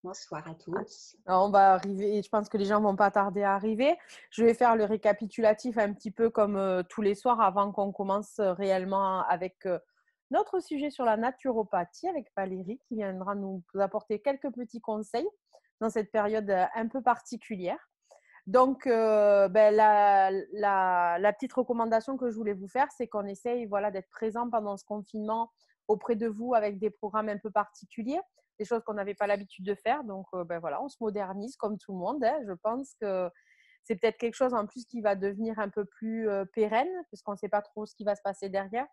Bonsoir à Ah, tous. alors on va arriver, je pense que les gens vont pas tarder à arriver. Je vais faire le récapitulatif un petit peu comme tous les soirs avant qu'on commence réellement avec notre sujet sur la naturopathie avec Valérie qui viendra nous apporter quelques petits conseils dans cette période un peu particulière. Donc, la petite recommandation que je voulais vous faire, c'est qu'on essaye voilà, d'être présent pendant ce confinement auprès de vous avec des programmes un peu particuliers, des choses qu'on n'avait pas l'habitude de faire. Donc, voilà, on se modernise comme tout le monde, hein. Je pense que c'est peut-être quelque chose en plus qui va devenir un peu plus pérenne, puisqu'on ne sait pas trop ce qui va se passer derrière.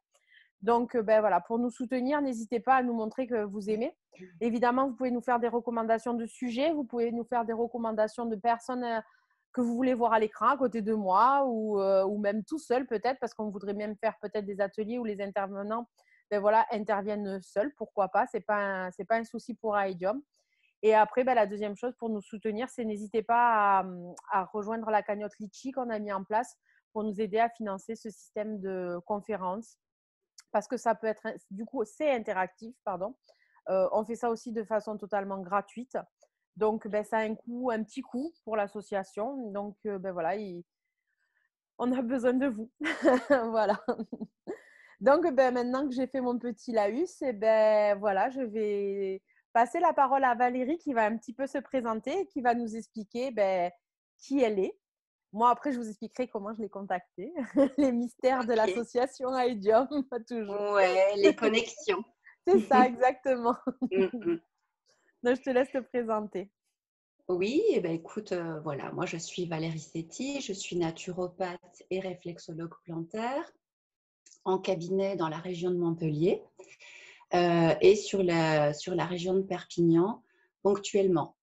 Donc, voilà, pour nous soutenir, n'hésitez pas à nous montrer que vous aimez. Évidemment, vous pouvez nous faire des recommandations de sujets, vous pouvez nous faire des recommandations de personnes que vous voulez voir à l'écran à côté de moi ou même tout seul peut-être, parce qu'on voudrait même faire peut-être des ateliers où les intervenants voilà, interviennent seuls, pourquoi pas, c'est pas un souci pour Aidium. Et après, la deuxième chose pour nous soutenir, c'est n'hésitez pas à rejoindre la cagnotte Litchi qu'on a mis en place pour nous aider à financer ce système de conférences parce que ça peut être, du coup, c'est interactif, pardon. On fait ça aussi de façon totalement gratuite. Donc, ça a un coût, un petit coût pour l'association. Donc, voilà, on a besoin de vous. Voilà. Donc, maintenant que j'ai fait mon petit laïus, et voilà, je vais passer la parole à Valérie qui va un petit peu se présenter et qui va nous expliquer qui elle est. Moi, après, je vous expliquerai comment je l'ai contactée, les mystères de Ok. l'association Aidium, toujours. Ouais, les connexions. C'est ça, exactement. Mm, mm. Donc, je te laisse te présenter. Oui, eh ben, écoute, voilà, moi je suis Valérie Setti, je suis naturopathe et réflexologue plantaire en cabinet dans la région de Montpellier et sur la région de Perpignan ponctuellement.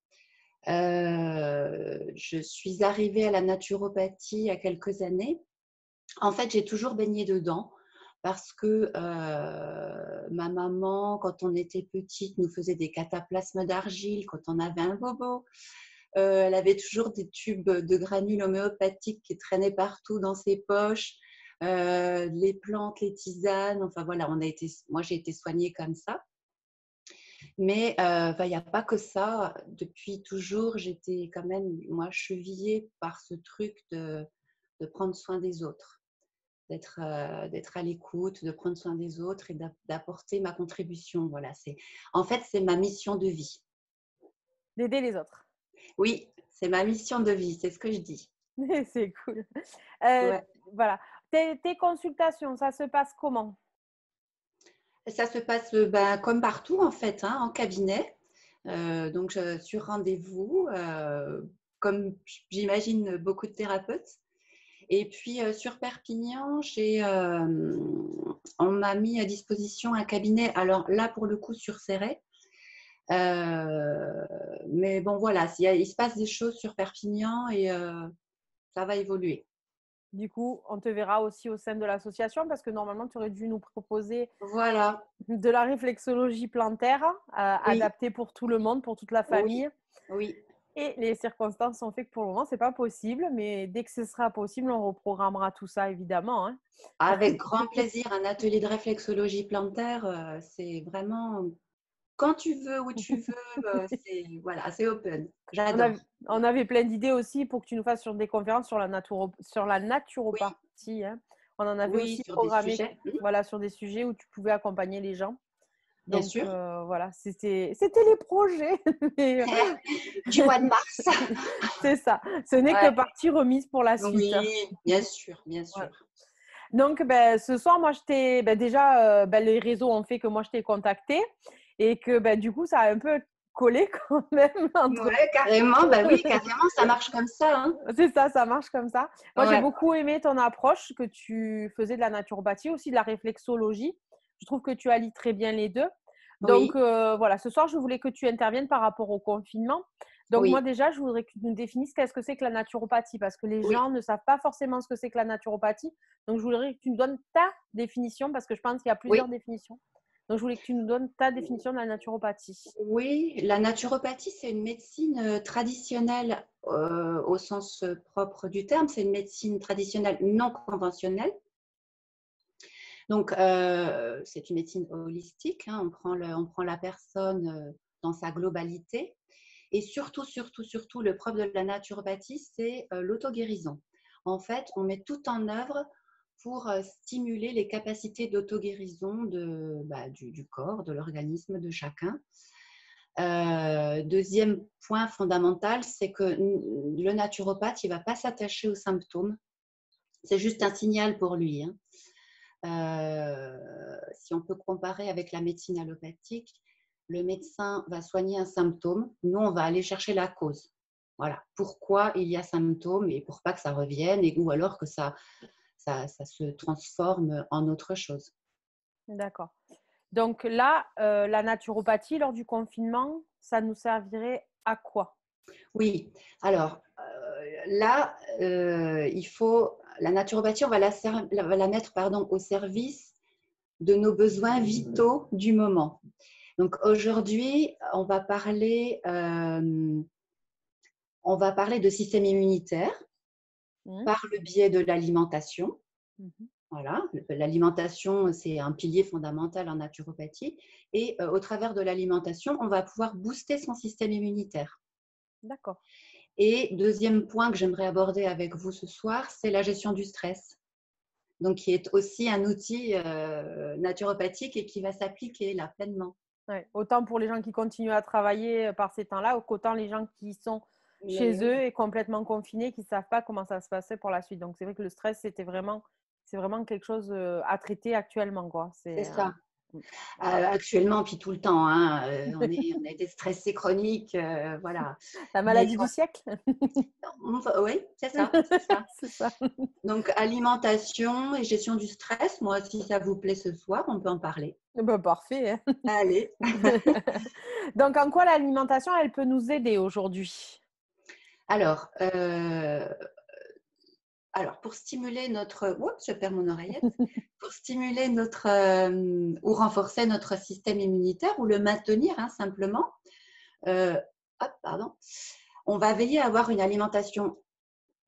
Je suis arrivée à la naturopathie il y a quelques années. En fait, j'ai toujours baigné dedans parce que ma maman, quand on était petite, nous faisait des cataplasmes d'argile quand on avait un bobo. Elle avait toujours des tubes de granules homéopathiques qui traînaient partout dans ses poches, les plantes, les tisanes. Enfin voilà, moi j'ai été soignée comme ça. Mais il n'y a pas que ça. Depuis toujours, j'étais quand même, moi, chevillée par ce truc de prendre soin des autres, d'être à l'écoute, de prendre soin des autres et d'apporter ma contribution. Voilà, en fait, c'est ma mission de vie. D'aider les autres. Oui, c'est ma mission de vie, c'est ce que je dis. C'est cool. Euh, Ouais. voilà. Tes consultations, ça se passe comment? Ça se passe comme partout, en fait, hein, en cabinet. Donc, sur rendez-vous, comme j'imagine beaucoup de thérapeutes. Et puis, sur Perpignan, on m'a mis à disposition un cabinet, alors là, pour le coup, sur Céret. Mais bon, voilà, il se passe des choses sur Perpignan et ça va évoluer. Du coup, on te verra aussi au sein de l'association parce que normalement, tu aurais dû nous proposer Voilà, de la réflexologie plantaire oui, adaptée pour tout le monde, pour toute la oui, famille. oui. Et les circonstances sont faites que pour le moment, ce n'est pas possible. Mais dès que ce sera possible, on reprogrammera tout ça, évidemment, hein. Avec grand plaisir, un atelier de réflexologie plantaire, c'est vraiment quand tu veux, où tu veux, voilà, c'est open. On, a, J'adore. on avait plein d'idées aussi pour que tu nous fasses sur des conférences sur la Oui, naturopathie, hein. On en avait oui, aussi sur des programmé sujets, voilà, sur des sujets où tu pouvais accompagner les gens. bien Donc, sûr. voilà, c'était les projets. Mais, Du mois de mars. c'est ça. Ce n'est que Ouais. partie remise pour la suite. Oui, bien sûr, bien Voilà. sûr. Donc, ce soir, moi, déjà, les réseaux ont fait que moi, je t'ai contacté et que du coup, ça a un peu collé quand même entre. Ouais, carrément, bah oui, carrément, ça marche comme ça, hein. C'est ça, ça marche comme ça. Moi, j'ai Ouais, beaucoup aimé ton approche que tu faisais de la naturopathie, aussi de la réflexologie. Je trouve que tu allies très bien les deux. Donc, oui, voilà, ce soir, je voulais que tu interviennes par rapport au confinement. Donc, moi, oui, déjà, je voudrais que tu nous définisses qu'est-ce que c'est que la naturopathie, parce que les oui, gens ne savent pas forcément ce que c'est que la naturopathie. Donc, je voudrais que tu nous donnes ta définition, parce que je pense qu'il y a plusieurs oui. définitions. Donc, je voulais que tu nous donnes ta définition de la naturopathie. Oui, la naturopathie, c'est une médecine traditionnelle au sens propre du terme. C'est une médecine traditionnelle non conventionnelle. Donc, c'est une médecine holistique, hein. On prend la personne dans sa globalité. Et surtout, le propre de la naturopathie, c'est l'auto-guérison. En fait, on met tout en œuvre pour stimuler les capacités d'auto-guérison du corps, de l'organisme de chacun. Deuxième point fondamental, c'est que le naturopathe, il ne va pas s'attacher aux symptômes. C'est juste un signal pour lui. Si on peut comparer avec la médecine allopathique, le médecin va soigner un symptôme, nous, on va aller chercher la cause. Voilà, pourquoi il y a symptôme et pour pas que ça revienne ou alors que ça se transforme en autre chose. D'accord. Donc là, la naturopathie, lors du confinement, ça nous servirait à quoi? Oui, alors là, la naturopathie, on va la mettre au service de nos besoins vitaux du moment. Donc aujourd'hui, on va parler de système immunitaire par le biais de l'alimentation. Voilà, l'alimentation, c'est un pilier fondamental en naturopathie. Et au travers de l'alimentation, on va pouvoir booster son système immunitaire. D'accord. Et deuxième point que j'aimerais aborder avec vous ce soir, c'est la gestion du stress. Donc, qui est aussi un outil naturopathique et qui va s'appliquer là pleinement. Ouais. Autant pour les gens qui continuent à travailler par ces temps-là, qu'autant les gens qui sont chez eux et complètement confinés, qui ne savent pas comment ça va se passer pour la suite. Donc, c'est vrai que le stress, c'est vraiment quelque chose à traiter actuellement, quoi. C'est ça. Actuellement, puis tout le temps, on est des stressés chroniques, voilà. La maladie du siècle. Oui, c'est ça. C'est ça. Donc, alimentation et gestion du stress, moi, si ça vous plaît ce soir, on peut en parler. Ben, parfait. Allez. Donc, en quoi l'alimentation, elle peut nous aider aujourd'hui? Alors, pour stimuler notre… Oups, je perds mon oreillette. Pour stimuler ou renforcer notre système immunitaire ou le maintenir simplement, on va veiller à avoir une alimentation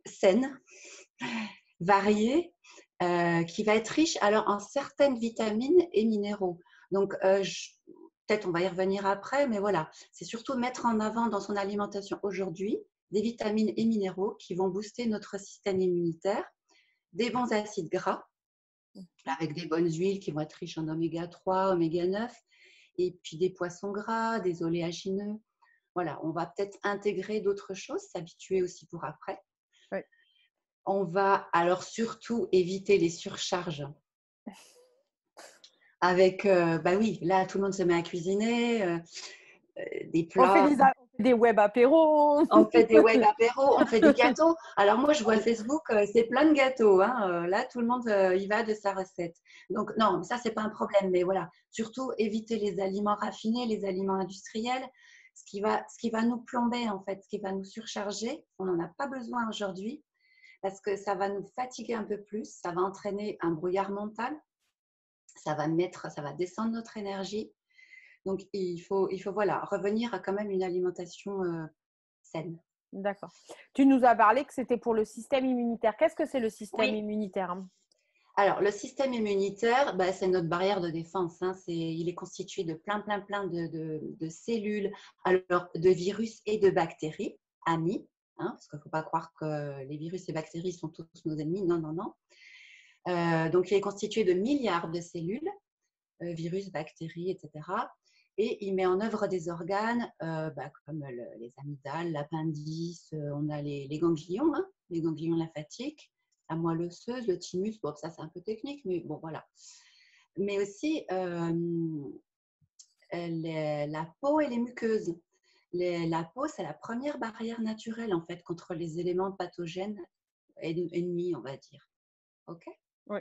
saine, variée, qui va être riche en certaines vitamines et minéraux. Donc, peut-être on va y revenir après, mais voilà, c'est surtout mettre en avant dans son alimentation aujourd'hui des vitamines et minéraux qui vont booster notre système immunitaire, des bons acides gras, avec des bonnes huiles qui vont être riches en oméga 3, oméga 9, et puis des poissons gras, des oléagineux. Voilà, on va peut-être intégrer d'autres choses, s'habituer aussi pour après. Oui. On va alors surtout éviter les surcharges. Avec, oui, là, tout le monde se met à cuisiner, des plats. On fait des web apéros. On fait des web apéros, on fait des gâteaux. Alors moi, je vois Facebook, c'est plein de gâteaux. Là, tout le monde y va de sa recette. Donc non, ça, c'est pas un problème. Mais voilà, surtout éviter les aliments raffinés, les aliments industriels, ce qui va nous plomber en fait, ce qui va nous surcharger. On n'en a pas besoin aujourd'hui parce que ça va nous fatiguer un peu plus, ça va entraîner un brouillard mental, ça va descendre notre énergie. Donc il faut voilà, revenir à quand même une alimentation saine. D'accord. Tu nous as parlé que c'était pour le système immunitaire. Qu'est-ce que c'est le système immunitaire? Alors, le système immunitaire, c'est notre barrière de défense. Il est constitué de plein de cellules, alors de virus et de bactéries, amis, parce qu'il ne faut pas croire que les virus et bactéries sont tous nos ennemis. Non, non, non. Donc, il est constitué de milliards de cellules, virus, bactéries, etc. Et il met en œuvre des organes comme les amygdales, l'appendice, on a les ganglions, les ganglions lymphatiques, la moelle osseuse, le thymus. Bon, ça, c'est un peu technique, mais bon, voilà. Mais aussi la peau et les muqueuses. La peau, c'est la première barrière naturelle, en fait, contre les éléments pathogènes ennemis, on va dire. OK ? Oui.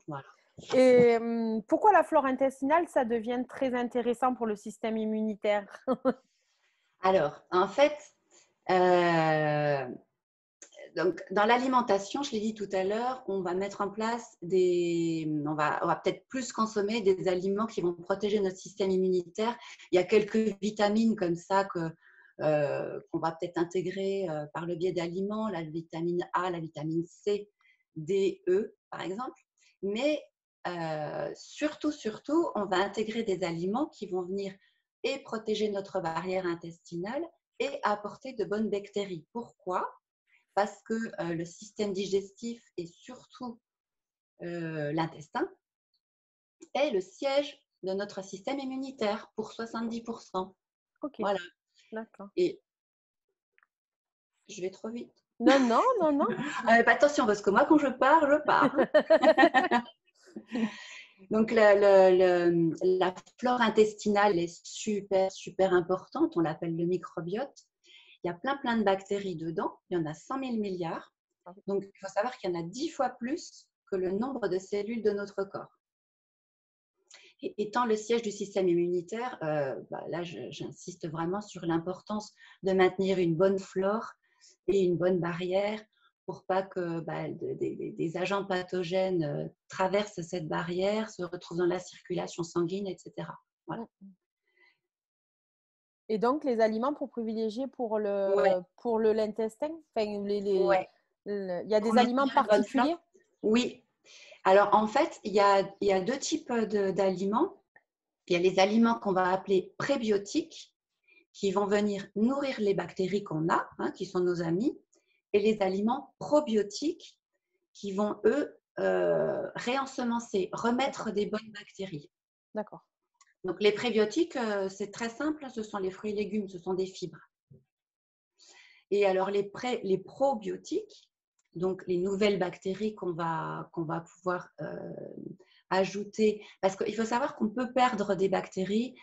Voilà. Et pourquoi la flore intestinale, ça devient très intéressant pour le système immunitaire? Alors, en fait, donc, dans l'alimentation, je l'ai dit tout à l'heure, on va mettre en place on va peut-être plus consommer des aliments qui vont protéger notre système immunitaire. Il y a quelques vitamines comme ça qu'on va peut-être intégrer par le biais d'aliments, la vitamine A, la vitamine C, D, E, par exemple. Mais surtout, on va intégrer des aliments qui vont venir et protéger notre barrière intestinale et apporter de bonnes bactéries. Pourquoi? Parce que le système digestif et surtout l'intestin est le siège de notre système immunitaire pour 70%. Ok, Voilà. d'accord. Et je vais trop vite. Non, non, non, non. Attention, parce que moi, quand je pars, je pars. Donc, la flore intestinale est super, super importante. On l'appelle le microbiote. Il y a plein de bactéries dedans. Il y en a 100 000 milliards. Donc, il faut savoir qu'il y en a 10 fois plus que le nombre de cellules de notre corps. Et étant le siège du système immunitaire, là, j'insiste vraiment sur l'importance de maintenir une bonne flore et une bonne barrière pour pas que des agents pathogènes traversent cette barrière, se retrouvent dans la circulation sanguine, etc. Voilà. Et donc, les aliments pour privilégier pour l'intestin, enfin, Ouais. il y a Pour des aliments maintenir une bonne flore. particuliers? Oui. Alors, en fait, il y a deux types d'aliments. Il y a les aliments qu'on va appeler prébiotiques, qui vont venir nourrir les bactéries qu'on a, qui sont nos amis, et les aliments probiotiques qui vont, eux, réensemencer, remettre des bonnes bactéries. D'accord. Donc, les prébiotiques, c'est très simple, ce sont les fruits et légumes, ce sont des fibres. Et alors, les probiotiques, donc les nouvelles bactéries qu'on va pouvoir ajouter, parce qu'il faut savoir qu'on peut perdre des bactéries,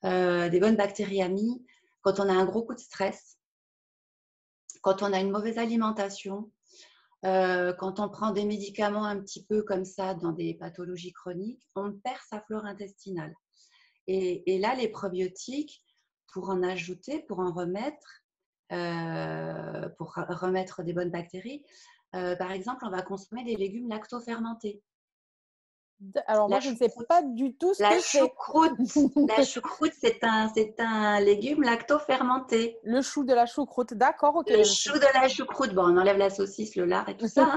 des bonnes bactéries amies, quand on a un gros coup de stress, quand on a une mauvaise alimentation, quand on prend des médicaments un petit peu comme ça dans des pathologies chroniques, on perd sa flore intestinale. Et là, les probiotiques, pour en ajouter, pour en remettre, pour remettre des bonnes bactéries, par exemple, on va consommer des légumes lactofermentés. Alors, moi, je ne sais pas du tout ce que c'est. La choucroute, c'est un légume lactofermenté. Le chou de la choucroute, d'accord, ok. Le chou de la choucroute, bon, on enlève la saucisse, le lard et tout ça.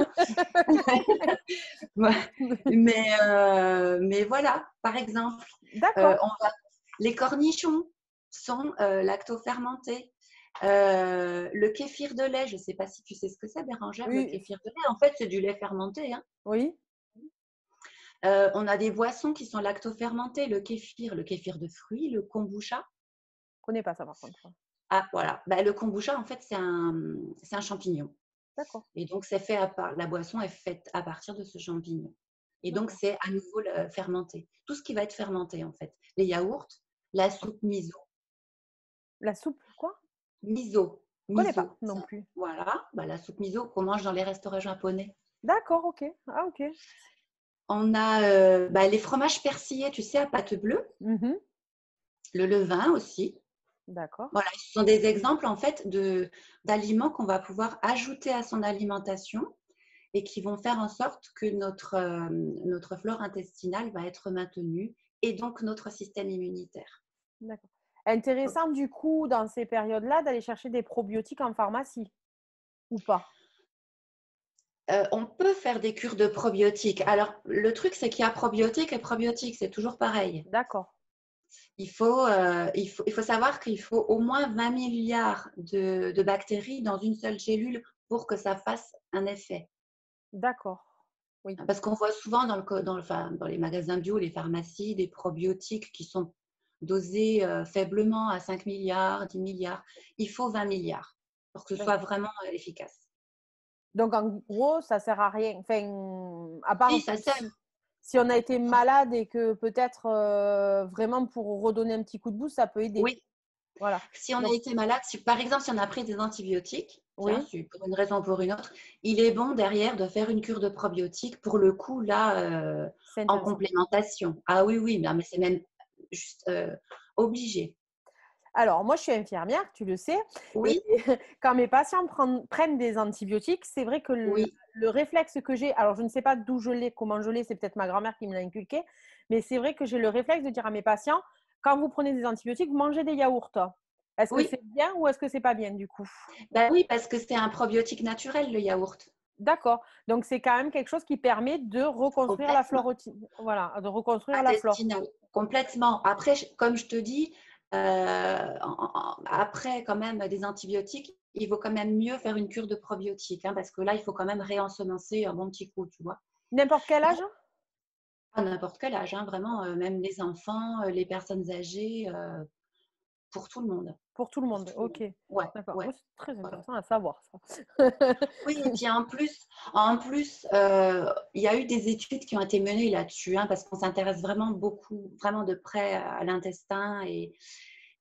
Mais voilà, par exemple, D'accord. les cornichons sont lactofermentés. Le kéfir de lait, je ne sais pas si tu sais ce que c'est, Bérangère, Oui. le kéfir de lait, en fait, c'est du lait fermenté. Oui. On a des boissons qui sont lactofermentées, le kéfir de fruits, le kombucha. Je ne connais pas ça, par contre. Ah, voilà. Le kombucha, en fait, c'est un champignon. D'accord. Et donc, la boisson est faite à partir de ce champignon. Et donc, c'est à nouveau fermenté. Tout ce qui va être fermenté, en fait. Les yaourts, la soupe miso. La soupe, quoi? Miso. Je ne connais pas non plus. Voilà. La soupe miso qu'on mange dans les restaurants japonais. D'accord, ok. Ah, ok. On a les fromages persillés, tu sais, à pâte bleue. Mm-hmm. Le levain aussi. D'accord. Voilà, ce sont des exemples en fait d'aliments qu'on va pouvoir ajouter à son alimentation et qui vont faire en sorte que notre flore intestinale va être maintenue et donc notre système immunitaire. D'accord. Intéressant du coup dans ces périodes-là d'aller chercher des probiotiques en pharmacie ou pas? On peut faire des cures de probiotiques. Alors le truc c'est qu'il y a probiotiques et probiotiques, c'est toujours pareil. D'accord. Il faut savoir qu'il faut au moins 20 milliards de bactéries dans une seule cellule pour que ça fasse un effet. D'accord. Oui. Parce qu'on voit souvent dans les magasins bio, les pharmacies, des probiotiques qui sont dosés faiblement à 5 milliards, 10 milliards. Il faut 20 milliards pour que ce soit vraiment efficace. Donc, en gros, ça ne sert à rien. Enfin, à part Oui, ça sert. Si on a été malade et que peut-être vraiment pour redonner un petit coup de boost, ça peut aider. Oui. Voilà. Si on a été malade, par exemple, si on a pris des antibiotiques, Oui. pour une raison ou pour une autre, il est bon derrière de faire une cure de probiotiques pour le coup, là, en complémentation. Ah oui, mais c'est même juste obligé. Alors, moi, je suis infirmière, tu le sais. Oui. Et quand mes patients prennent des antibiotiques, c'est vrai que le réflexe que j'ai, alors je ne sais pas d'où je l'ai, comment je l'ai, c'est peut-être ma grand-mère qui me l'a inculqué, mais c'est vrai que j'ai le réflexe de dire à mes patients, quand vous prenez des antibiotiques, mangez des yaourts. Est-ce que c'est bien ou est-ce que c'est pas bien du coup? Oui, parce que c'est un probiotique naturel, le yaourt. D'accord. Donc, c'est quand même quelque chose qui permet de reconstruire la flore. Voilà, de reconstruire la flore. Complètement. Après, comme je te dis, après, quand même, des antibiotiques, il vaut quand même mieux faire une cure de probiotiques, hein, parce que là, il faut quand même réensemencer un bon petit coup, tu vois. N'importe quel âge? À n'importe quel âge, hein, vraiment, même les enfants, les personnes âgées, pour tout le monde. Pour tout le Pour monde, tout le monde. OK. Ouais, D'accord. ouais, Oui, c'est très voilà. intéressant à savoir ça. Oui, et puis en plus, il y a eu des études qui ont été menées là-dessus, hein, parce qu'on s'intéresse vraiment beaucoup, vraiment de près à l'intestin. Et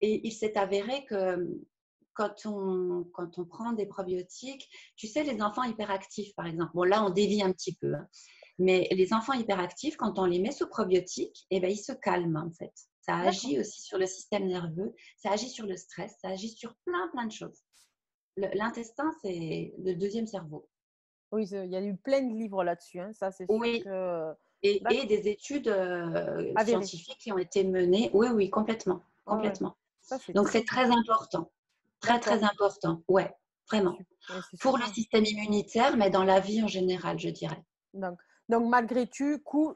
il s'est avéré que quand on prend des probiotiques, tu sais, les enfants hyperactifs, par exemple, bon là, on dévie un petit peu, hein, mais les enfants hyperactifs, quand on les met sous probiotiques, eh ben, ils se calment en fait. Ça D'accord. agit aussi sur le système nerveux, ça agit sur le stress, ça agit sur plein, plein de choses. L'intestin, c'est le deuxième cerveau. Oui, il y a eu plein de livres là-dessus, hein, ça c'est sûr Oui, que et d'accord, des études avéré. scientifiques qui ont été menées. Oui, oui, complètement, Ouais, ouais. complètement. Ça c'est Donc, très c'est très important. Très, d'accord. très important. Ouais, vraiment. Ouais, c'est Pour le super. système immunitaire, mais dans la vie en général, je dirais. Donc, malgré tout,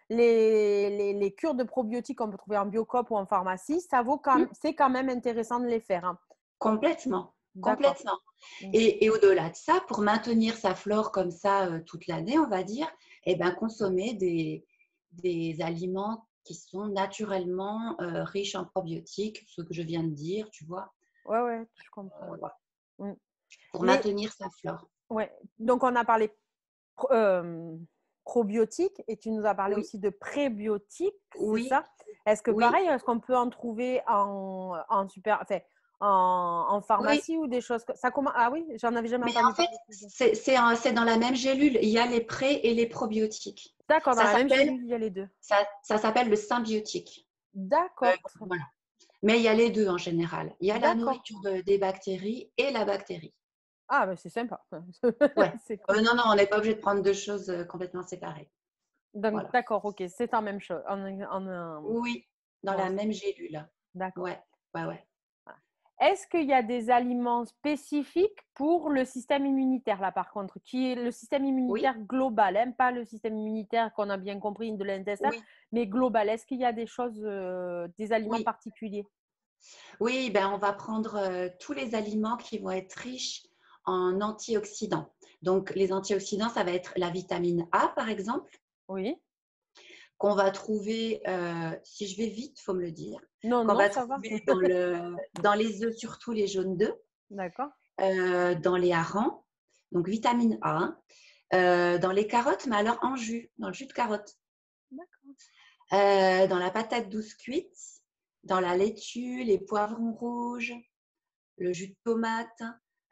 les cures de probiotiques qu'on peut trouver en Biocoop ou en pharmacie, Hmm. c'est quand même intéressant de les faire, hein. Complètement, D'accord. complètement. Mm. Et au-delà de ça, pour maintenir sa flore comme ça toute l'année, on va dire, eh ben, consommer des aliments qui sont naturellement riches en probiotiques, ce que je viens de dire, tu vois, Ouais, ouais, je comprends. voilà, Mm. pour Les, maintenir sa flore. ouais. Donc, on a parlé pro- euh, probiotiques et tu nous as parlé Oui, aussi de prébiotiques, c'est oui, ça? Est-ce que oui, pareil, est-ce qu'on peut en trouver en oui. pharmacie ou des choses ça comment? Ah oui, j'en avais jamais Mais en entendu fait, parler. c'est dans la même gélule. Il y a les pré et les probiotiques. D'accord, dans Ça la même s'appelle, gélule, il y a les deux. ça s'appelle le symbiotique. D'accord, Voilà. Mais il y a les deux en général. Il y a la d'accord. nourriture des bactéries et la bactérie. Ah, ben c'est sympa. Ouais. C'est cool. Non, non, on n'est pas obligé de prendre deux choses complètement séparées. Donc, Voilà. d'accord, ok, c'est en même chose. Oui, dans Ouais, la même gélule. d'accord. Ouais, ouais, ouais. Est-ce qu'il y a des aliments spécifiques pour le système immunitaire, là, par contre, qui est le système Oui, immunitaire global, hein, pas le système immunitaire qu'on a bien compris de l'intestin, oui, mais global. Est-ce qu'il y a des choses, des aliments oui. particuliers? Oui, ben, on va prendre tous les aliments qui vont être riches en antioxydants. Donc, les antioxydants, ça va être la vitamine A, par exemple, Oui. qu'on va trouver, si je vais vite, il faut me le dire, Non, qu'on non, va ça va. trouver dans les œufs, surtout les jaunes d'œufs, D'accord. dans les harengs, donc vitamine A, dans les carottes, mais alors en jus, dans le jus de carotte, D'accord. dans la patate douce cuite, dans la laitue, les poivrons rouges, le jus de tomate,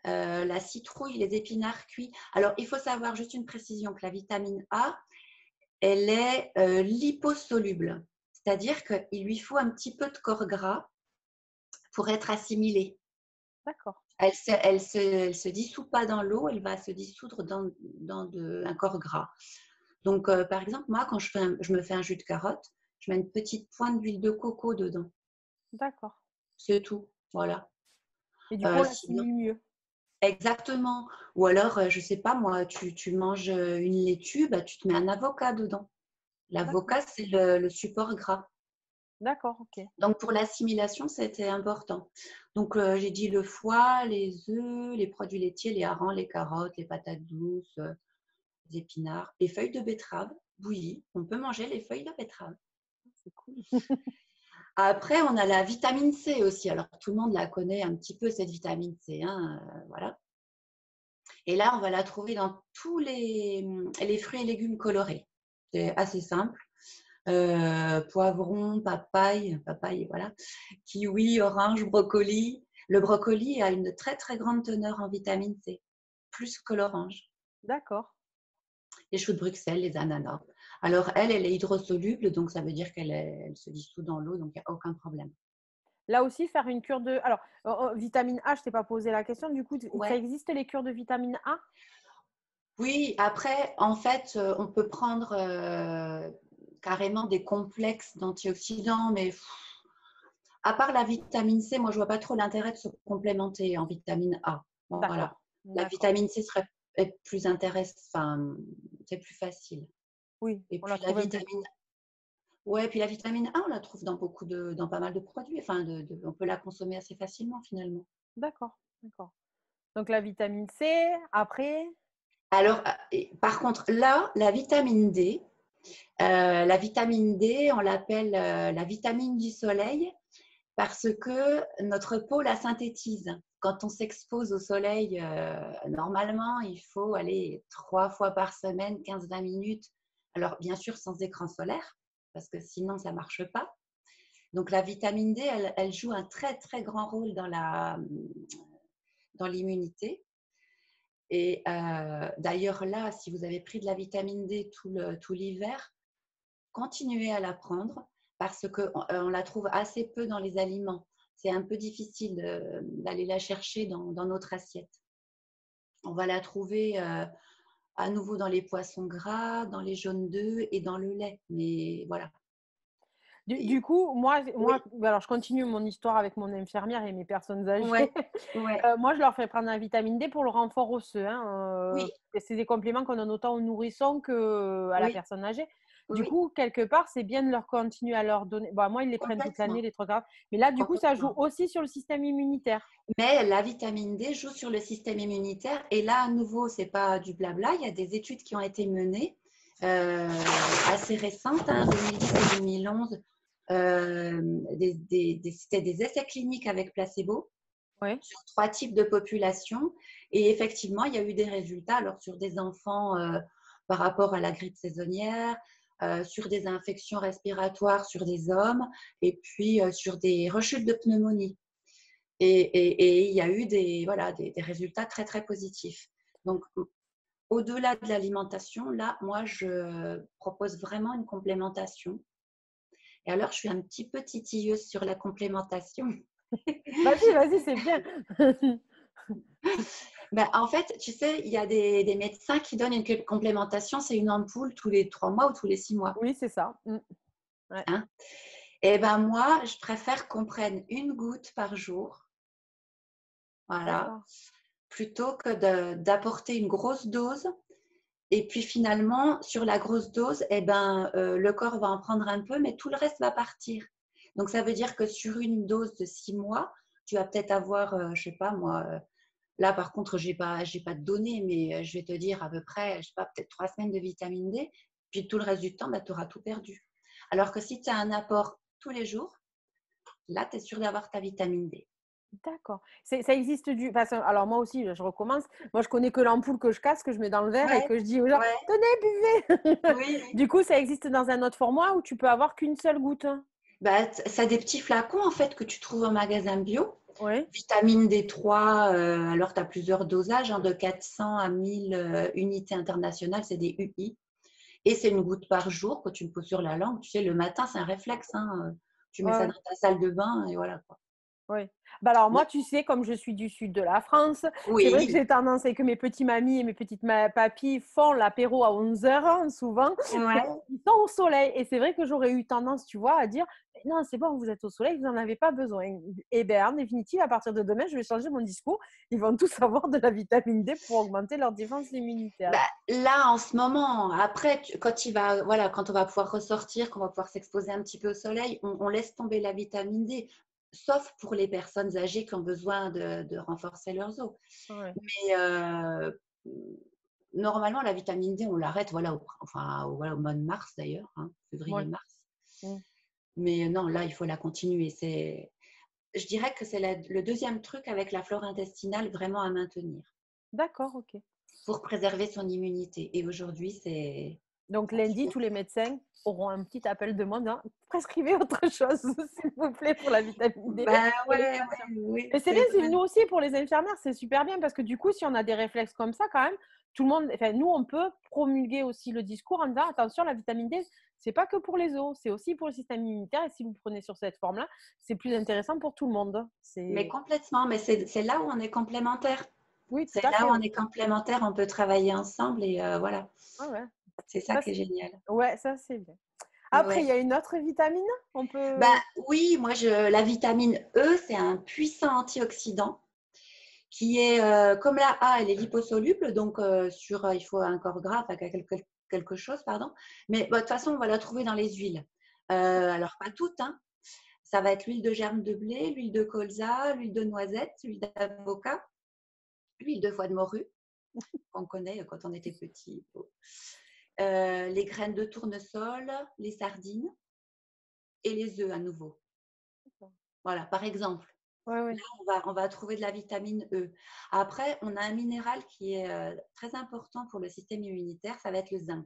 la citrouille, les épinards cuits. Alors, il faut savoir juste une précision, que la vitamine A, elle est liposoluble. C'est-à-dire qu'il lui faut un petit peu de corps gras pour être assimilée. D'accord. Elle se dissout pas dans l'eau, elle va se dissoudre dans un corps gras. Donc, par exemple, moi, quand je me fais un jus de carotte, je mets une petite pointe d'huile de coco dedans. D'accord. C'est tout. Voilà. Et du coup, on Sinon, l'assimile mieux. exactement. Ou alors, je sais pas, moi, tu manges une laitue, bah, tu te mets un avocat dedans. D'accord. L'avocat, c'est le support gras. D'accord, ok. Donc, pour l'assimilation, c'était important. Donc, j'ai dit le foie, les œufs, les produits laitiers, les harengs, les carottes, les patates douces, les épinards, les feuilles de betterave bouillies. On peut manger les feuilles de betterave. C'est cool. Après, on a la vitamine C aussi. Alors, tout le monde la connaît un petit peu, cette vitamine C, hein, voilà. Et là, on va la trouver dans tous les fruits et légumes colorés. C'est assez simple. Poivron, papaye, voilà. Kiwi, orange, brocoli. Le brocoli a une très, très grande teneur en vitamine C, plus que l'orange. D'accord. Les choux de Bruxelles, les ananas. Alors, elle est hydrosoluble, donc ça veut dire elle se dissout dans l'eau, donc il n'y a aucun problème. Là aussi, faire une cure de. Alors, vitamine A, je t'ai pas posé la question. Du coup, ça Ouais. existe les cures de vitamine A? Oui, après, en fait, on peut prendre carrément des complexes d'antioxydants, mais à part la vitamine C, moi, je vois pas trop l'intérêt de se complémenter en vitamine A. Voilà. D'accord. La D'accord. vitamine C serait plus intéressante, enfin, c'est plus facile. Oui, Et on la puis la trouve un peu vitamine, plus. Ouais, puis la vitamine A, on la trouve dans pas mal de produits. Enfin, on peut la consommer assez facilement finalement. D'accord, d'accord. Donc la vitamine C, après? Alors, par contre, là, la vitamine D, on l'appelle la vitamine du soleil parce que notre peau la synthétise. Quand on s'expose au soleil, normalement, il faut aller 3 fois par semaine, 15-20 minutes. Alors, bien sûr, sans écran solaire, parce que sinon, ça ne marche pas. Donc, la vitamine D, elle joue un très, très grand rôle dans l'immunité. Et d'ailleurs, là, si vous avez pris de la vitamine D tout l'hiver, continuez à la prendre parce qu'on la trouve assez peu dans les aliments. C'est un peu difficile d'aller la chercher dans notre assiette. On va la trouver à nouveau dans les poissons gras, dans les jaunes d'œufs et dans le lait. Mais voilà. Du coup, Oui, alors je continue mon histoire avec mon infirmière et mes personnes âgées. ouais, ouais, Moi, je leur fais prendre la vitamine D pour le renfort osseux, hein, oui, c'est des compléments qu'on donne autant aux nourrissons qu'à la oui, personne âgée. Du oui, coup, quelque part, c'est bien de leur continuer à leur donner. Bah, moi, ils les prennent toute l'année, complètement, les 3 grammes. Mais là, du coup, ça joue complètement. aussi sur le système immunitaire. Mais la vitamine D joue sur le système immunitaire. Et là, à nouveau, ce n'est pas du blabla. Il y a des études qui ont été menées, euh, assez récentes, 2010 et 2011. C'était des essais cliniques avec placebo Oui, sur 3 types de populations. Et effectivement, il y a eu des résultats alors, sur des enfants par rapport à la grippe saisonnière, sur des infections respiratoires sur des hommes, et puis sur des rechutes de pneumonie. Et il y a eu des résultats très, très positifs. Donc, au-delà de l'alimentation, là, moi, je propose vraiment une complémentation. Et alors, je suis un petit peu titilleuse sur la complémentation. vas-y, vas-y, c'est bien. Ben, en fait, tu sais, il y a des médecins qui donnent une complémentation, c'est une ampoule tous les 3 mois ou tous les 6 mois. Oui, c'est ça. Ouais, Hein. Et ben moi, je préfère qu'on prenne une goutte par jour, voilà, d'accord. plutôt que d'apporter une grosse dose. Et puis finalement, sur la grosse dose, eh ben, le corps va en prendre un peu, mais tout le reste va partir. Donc ça veut dire que sur une dose de 6 mois, tu vas peut-être avoir, je sais pas moi, là par contre, j'ai pas de données, mais je vais te dire à peu près, je sais pas, peut-être 3 semaines de vitamine D, puis tout le reste du temps, bah, tu auras tout perdu. Alors que si tu as un apport tous les jours, là, tu es sûr d'avoir ta vitamine D. D'accord. Ça existe alors moi aussi, je recommence. Moi, je connais que l'ampoule que je casse, que je mets dans le verre et Ouais, que je dis aux gens, ouais, tenez, buvez. oui, oui. Du coup, ça existe dans un autre format où tu peux avoir qu'une seule goutte. Bah, ça a des petits flacons en fait que tu trouves en magasin bio. Oui, Vitamine D3, alors tu as plusieurs dosages, de 400 à 1000 unités internationales, c'est des UI. Et c'est une goutte par jour que tu me poses sur la langue. Tu sais, le matin, c'est un réflexe. Tu mets ouais, ça ouais. dans ta salle de bain et voilà quoi. Oui. Bah alors moi, Donc, tu sais, comme je suis du sud de la France, c'est vrai que oui, j'ai tendance et que mes petits mamies et mes petites papis font l'apéro à 11h souvent, c'est ouais. ils sont au soleil. Et c'est vrai que j'aurais eu tendance, tu vois, à dire, mais non, c'est bon, vous êtes au soleil, vous n'en avez pas besoin. Et bien, en définitive, à partir de demain, je vais changer mon discours. Ils vont tous avoir de la vitamine D pour augmenter leur défense immunitaire. Bah, là, en ce moment, après, voilà, quand on va pouvoir ressortir, qu'on va pouvoir s'exposer un petit peu au soleil, on laisse tomber la vitamine D, sauf pour les personnes âgées qui ont besoin de renforcer leurs os. Ouais. Mais normalement, la vitamine D, on l'arrête voilà, voilà, au mois de mars d'ailleurs, Ouais. février-mars. Mm. Mais non, là, il faut la continuer. Je dirais que c'est le deuxième truc avec la flore intestinale vraiment à maintenir D'accord, ok. pour préserver son immunité. Et aujourd'hui, Donc ça lundi, tient. tous les médecins auront un petit appel de moi disant prescrivez autre chose, s'il vous plaît, pour la vitamine D. Ben Pour les ouais, patients. ouais, oui, Mais c'est bien, c'est vrai. nous aussi, pour les infirmières, c'est super bien parce que du coup, si on a des réflexes comme ça, quand même, tout le monde, enfin, nous, on peut promulguer aussi le discours en disant attention, la vitamine D, c'est pas que pour les os, c'est aussi pour le système immunitaire. Et si vous prenez sur cette forme-là, c'est plus intéressant pour tout le monde. Mais C'est complètement, mais c'est là où on est complémentaires. Oui, tout C'est à là fait, où on oui. est complémentaires, on peut travailler ensemble et voilà. Ouais, ouais. C'est ça Ça, qui est génial. ouais, ça, c'est bien. Après, il Ouais. y a une autre vitamine, on Bah peut. oui, moi la vitamine E, c'est un puissant antioxydant qui est comme la A, elle est liposoluble, donc il faut un corps gras, enfin quelque chose, pardon. Mais bah, de toute façon, on va la trouver dans les huiles. Alors, pas toutes, hein. Ça va être l'huile de germe de blé, l'huile de colza, l'huile de noisette, l'huile d'avocat, l'huile de foie de morue, qu'on connaît quand on était petit. Les graines de tournesol, les sardines et les œufs à nouveau. Voilà, par exemple. Ouais, ouais. Là, on va trouver de la vitamine E. Après, on a un minéral qui est très important pour le système immunitaire, ça va être le zinc.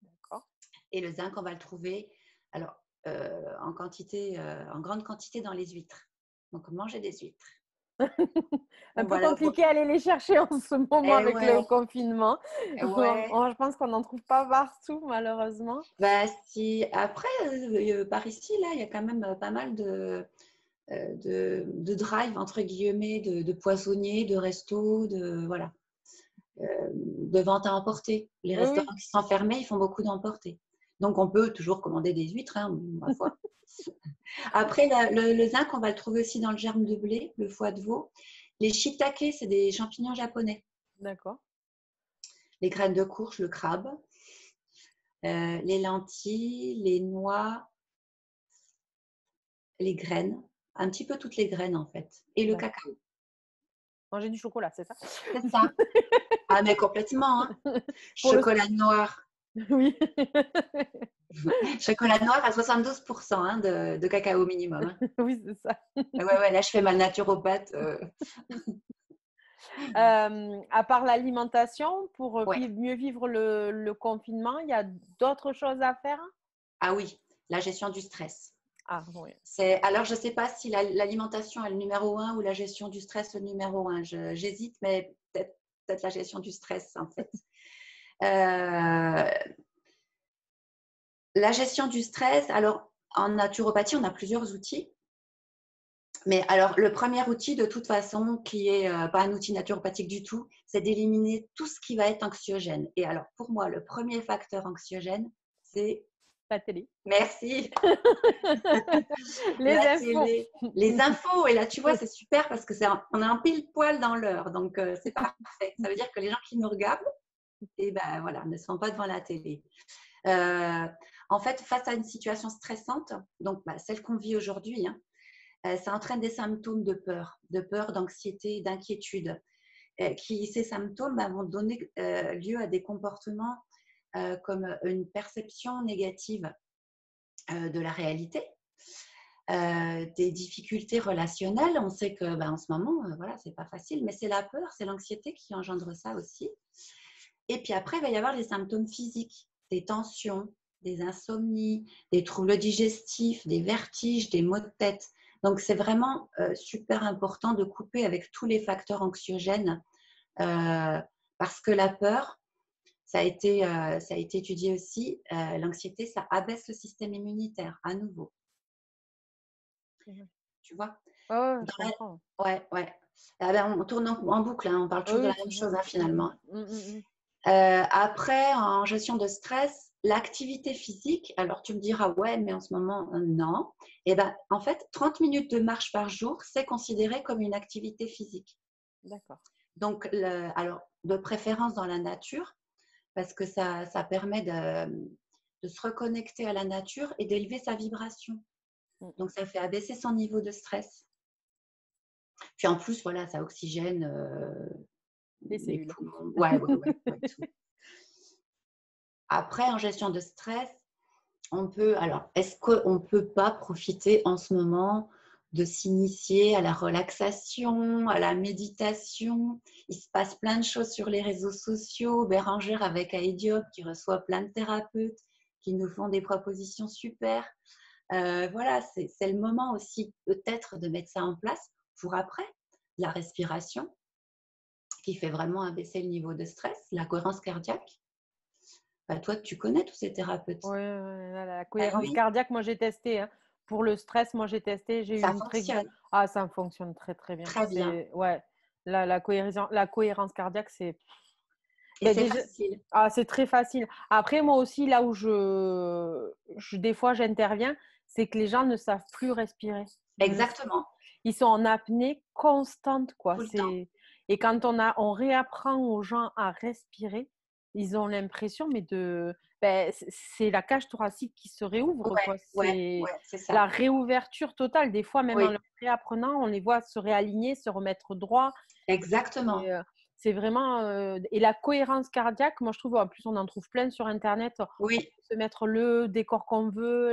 D'accord. Et le zinc, on va le trouver alors, en grande quantité dans les huîtres. Donc, manger des huîtres. Un On peu va le compliqué à aller les chercher en ce moment Eh avec le ouais, confinement. ouais. Je pense qu'on n'en trouve pas partout, malheureusement. Bah, si, après, par ici, là, il y a quand même pas mal de drive, entre guillemets, de poissonniers, de restos, voilà, de vente à emporter. Les Oui, oui. restaurants qui sont fermés, ils font beaucoup d'emporter. Donc, on peut toujours commander des huîtres, hein, ma foi. Après, le zinc, on va le trouver aussi dans le germe de blé, le foie de veau. Les shiitake, c'est des champignons japonais. D'accord. Les graines de courge, le crabe, les lentilles, les noix, les graines, un petit peu toutes les graines en fait, et le D'accord. cacao. Manger du chocolat, c'est ça? C'est ça. Ah, mais complètement, hein. Pour le Chocolat noir. oui. Chocolat noir à 72% hein, de cacao minimum. Hein. Oui, c'est ça. Ouais, ouais, là, je fais ma naturopathe. À part l'alimentation, pour, Ouais. mieux vivre le confinement, il y a d'autres choses à faire? Ah oui, la gestion du stress. Ah oui. Alors, je ne sais pas si l'alimentation est le numéro un ou la gestion du stress le numéro un. J'hésite, mais peut-être la gestion du stress, en fait. Euh, la gestion du stress, alors, en naturopathie, on a plusieurs outils. Mais alors, le premier outil, de toute façon, qui est pas un outil naturopathique du tout, c'est d'éliminer tout ce qui va être anxiogène. Et alors, pour moi, le premier facteur anxiogène, c'est… La télé. Merci, Les la infos. télé, les infos. Et là, tu vois, c'est super parce que on est en pile poil dans l'heure. Donc, c'est parfait. Ça veut dire que les gens qui nous regardent, et ben, voilà, ne sont pas devant la télé. Euh, En fait, face à une situation stressante, donc celle qu'on vit aujourd'hui, hein, ça entraîne des symptômes de peur, d'anxiété, d'inquiétude. Ces symptômes vont donner lieu à des comportements comme une perception négative de la réalité, des difficultés relationnelles. On sait que en ce moment, voilà, c'est pas facile, mais c'est la peur, c'est l'anxiété qui engendre ça aussi. Et puis après, il va y avoir les symptômes physiques, des tensions, des insomnies, des troubles digestifs, des vertiges, des maux de tête. Donc, c'est vraiment super important de couper avec tous les facteurs anxiogènes parce que la peur, ça a été étudié aussi, l'anxiété, ça abaisse le système immunitaire à nouveau. Tu vois Ouais, ouais, je comprends. Ouais, ouais. Ah ben, on tourne en boucle, hein, on parle Oui, toujours de oui, la même toujours. chose hein, finalement. Mmh. Après, en gestion de stress, l'activité physique, alors tu me diras, ouais, mais en ce moment, non. Eh ben, en fait, 30 minutes de marche par jour, c'est considéré comme une activité physique. D'accord. Donc, alors, de préférence dans la nature, parce que ça permet de se reconnecter à la nature et d'élever sa vibration. Donc, ça fait abaisser son niveau de stress. Puis en plus, voilà, ça oxygène Les les cellules. poumons. Ouais, ouais, ouais, ouais, tout. Après, en gestion de stress, alors, est-ce qu'on ne peut pas profiter en ce moment de s'initier à la relaxation, à la méditation? Il se passe plein de choses sur les réseaux sociaux. Bérangère avec Aidiop qui reçoit plein de thérapeutes qui nous font des propositions super. Voilà, c'est le moment aussi peut-être de mettre ça en place pour après la respiration qui fait vraiment abaisser le niveau de stress, la cohérence cardiaque. Toi, tu connais tous ces thérapeutes. Ouais, ouais, la Ah cohérence oui, cardiaque, moi j'ai testé, hein. Pour le stress, moi j'ai testé, j'ai eu ça une très fonctionne ah ça me fonctionne très, très bien. très bien C'est ouais, la cohérence cardiaque, c'est et ben c'est déjà facile. c'est très facile. Après moi aussi, là où des fois j'interviens, c'est que les gens ne savent plus respirer. Exactement, Ils sont en apnée constante, quoi. tout le temps. Et quand on réapprend aux gens à respirer, ils ont l'impression, mais c'est la cage thoracique qui se réouvre, Ouais, quoi. ouais, C'est ouais, c'est ça. la réouverture totale. Des fois, même en Oui, leur réapprenant, on les voit se réaligner, se remettre droit. exactement. Et, c'est vraiment et la cohérence cardiaque, moi je trouve, en plus on en trouve plein sur internet. On Oui, peut se mettre le décor qu'on veut,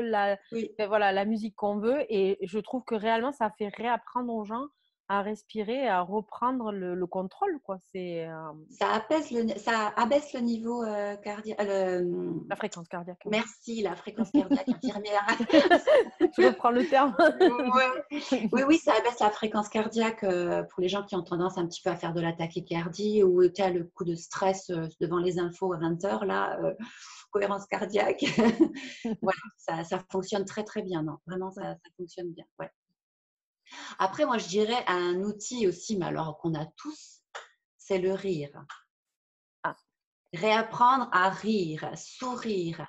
oui. voilà, la musique qu'on veut, et je trouve que réellement ça fait réapprendre aux gens à respirer, à reprendre le contrôle, quoi. C'est Ça abaisse le niveau cardiaque. la fréquence cardiaque. Merci, la fréquence cardiaque infirmière. Je reprends le terme. Ouais. Oui, oui, ça abaisse la fréquence cardiaque pour les gens qui ont tendance un petit peu à faire de la tachycardie ou tu as le coup de stress devant les infos à 20h, là, cohérence cardiaque. Voilà, ça fonctionne très, très bien. Non, vraiment, Ouais. ça fonctionne bien. Ouais. Après, moi, je dirais un outil aussi, mais alors qu'on a tous, c'est le rire. Ah, Réapprendre à rire, à sourire.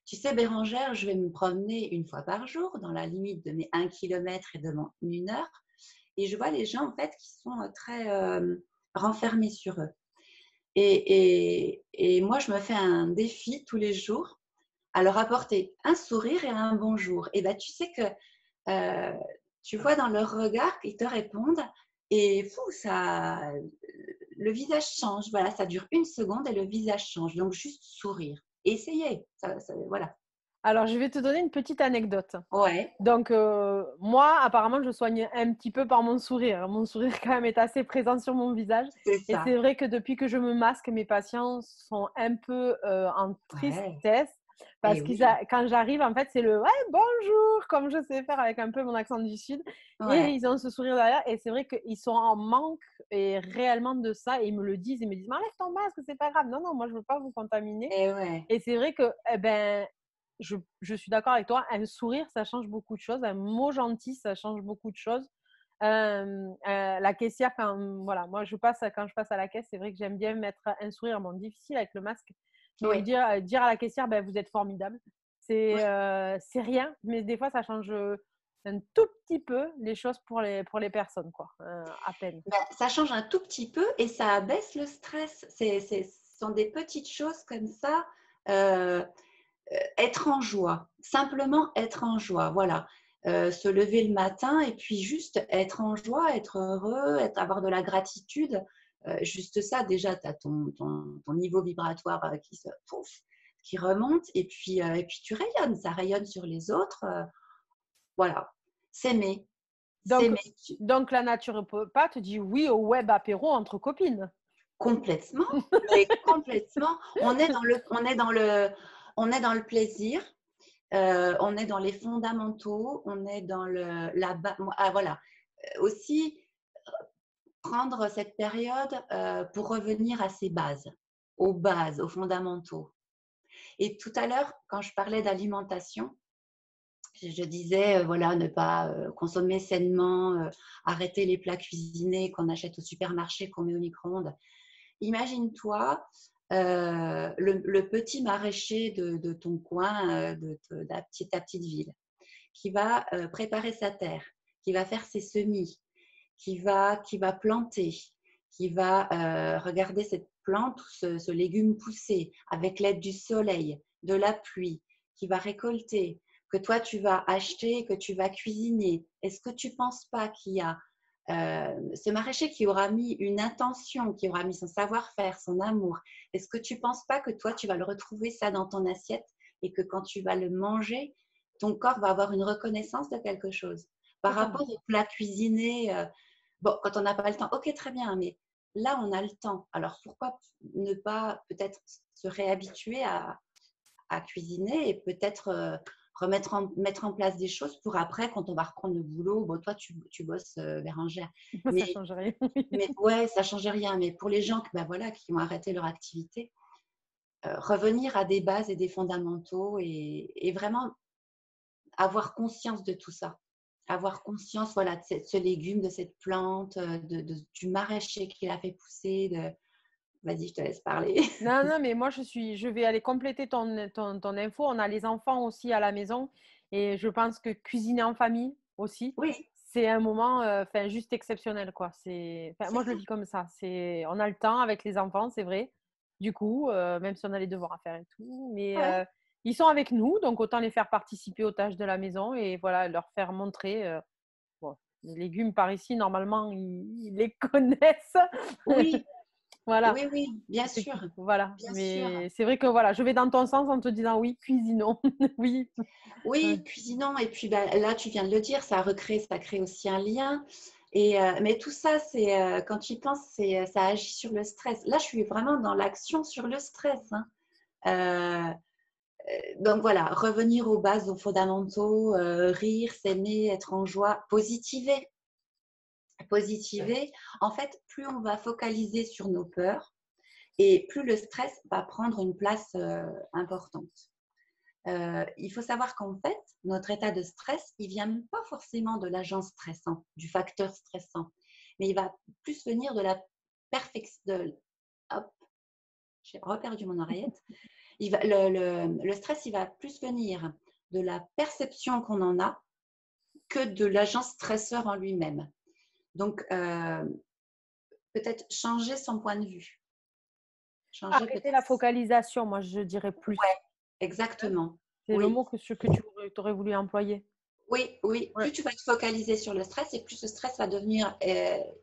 Tu sais, Bérangère, je vais me promener une fois par jour dans la limite de mes 1 kilomètre et de mon 1 heure. Et je vois les gens, en fait, qui sont très renfermés sur eux. Et moi, je me fais un défi tous les jours à leur apporter un sourire et un bonjour. Et ben, tu sais que euh, tu vois dans leur regard qu'ils te répondent et fou, ça, le visage change. Voilà, ça dure 1 seconde et le visage change. Donc, juste sourire. Essayez. Voilà. alors je vais te donner une petite anecdote. Ouais, Donc, moi, apparemment, je soigne un petit peu par mon sourire. Mon sourire, quand même, est assez présent sur mon visage. c'est Et ça. c'est vrai que depuis que je me masque, mes patients sont un peu en Ouais. tristesse. Et Parce que oui. quand j'arrive, en fait, c'est le ouais, bonjour, comme je sais faire avec un peu mon accent du Sud. Et Ouais. ils ont ce sourire derrière. Et c'est vrai qu'ils sont en manque et réellement de ça. Et ils me le disent. Ils me disent, mais enlève ton masque, c'est pas grave. Non, non, moi, je veux pas vous contaminer. Et ouais. Et c'est vrai que, eh ben, je suis d'accord avec toi. Un sourire, ça change beaucoup de choses. Un mot gentil, ça change beaucoup de choses. La caissière, voilà, moi, quand je passe à la caisse, c'est vrai que j'aime bien mettre un sourire. Bon, difficile avec le masque, mais Oui. dire à la caissière, ben, vous êtes formidable. Oui. C'est rien, mais des fois, ça change un tout petit peu les choses pour les personnes, quoi, à peine. Ben, ça change un tout petit peu et ça abaisse le stress. Ce sont des petites choses comme ça. Euh, Être en joie, simplement être en joie, voilà. Se lever le matin et puis juste être en joie, être heureux, avoir de la gratitude. Juste ça, déjà, tu as ton niveau vibratoire qui se pouf, qui remonte et puis tu rayonnes, ça rayonne sur les autres. Voilà, s'aimer, Donc, s'aimer donc la naturopathe dit oui au web apéro entre copines. complètement, mais complètement. On est dans le plaisir. On est dans les fondamentaux, on est dans voilà. Aussi, prendre cette période pour revenir à ses bases, aux fondamentaux. Et tout à l'heure, quand je parlais d'alimentation, je disais, voilà, ne pas consommer sainement, arrêter les plats cuisinés qu'on achète au supermarché, qu'on met au micro-ondes. Imagine-toi le petit maraîcher de ton coin, de ta petite ville qui va préparer sa terre, qui va faire ses semis, qui va planter, qui va regarder cette plante, ce légume pousser avec l'aide du soleil, de la pluie, qui va récolter, que toi tu vas acheter, que tu vas cuisiner. Est-ce que tu ne penses pas qu'il y a ce maraîcher qui aura mis une intention, qui aura mis son savoir-faire, son amour, est-ce que tu ne penses pas que toi tu vas le retrouver ça dans ton assiette et que quand tu vas le manger, ton corps va avoir une reconnaissance de quelque chose. Par Totalement. rapport au plat cuisiné, bon, quand on n'a pas le temps, ok, très bien, mais là, on a le temps. Alors, pourquoi ne pas peut-être se réhabituer à cuisiner et peut-être mettre en place des choses pour après, quand on va reprendre le boulot, bon, toi, tu bosses, Bérangère. Moi, ça Mais, change rien. mais ouais, ça ne change rien. Mais pour les gens ben voilà, qui ont arrêté leur activité, revenir à des bases et des fondamentaux et vraiment avoir conscience de tout ça. Avoir conscience voilà, de ce légume, de cette plante, du maraîcher qui l'a fait pousser. Vas-y, je te laisse parler. Non, non, mais moi, je vais aller compléter ton info. On a les enfants aussi à la maison et je pense que cuisiner en famille aussi, Oui, c'est un moment juste exceptionnel, quoi. Moi, c'est je le ça. dis comme ça. On a le temps avec les enfants, c'est vrai. du coup, même si on a les devoirs à faire et tout. Mais Ouais. ils sont avec nous, donc autant les faire participer aux tâches de la maison et voilà, leur faire montrer. Bon, les légumes par ici, normalement, ils les connaissent. Oui, Voilà. oui, oui, bien C'est sûr, voilà, bien sûr. mais c'est vrai que voilà, je vais dans ton sens en te disant: «Oui, cuisinons». Oui. Oui, cuisinons et puis bah, là, tu viens de le dire, ça recrée, ça crée aussi un lien. Et, mais tout ça, c'est quand tu y penses, ça agit sur le stress. Là, je suis vraiment dans l'action sur le stress, hein. Euh, donc voilà, revenir aux bases, aux fondamentaux, rire, s'aimer, être en joie, positiver. Positiver. En fait, plus on va focaliser sur nos peurs et plus le stress va prendre une place importante. Il faut savoir qu'en fait, notre état de stress, il vient pas forcément de l'agent stressant, du facteur stressant, mais il va plus venir de la perfection. Hop, j'ai reperdu mon oreillette. Le stress, il va plus venir de la perception qu'on en a que de l'agent stresseur en lui-même. Donc, peut-être changer son point de vue. Changer Arrêter la peut-être. focalisation, moi, je dirais Ouais, plus. exactement. C'est le Oui. mot que tu aurais voulu employer. Oui, oui. Ouais. Plus tu vas te focaliser sur le stress et plus ce stress va devenir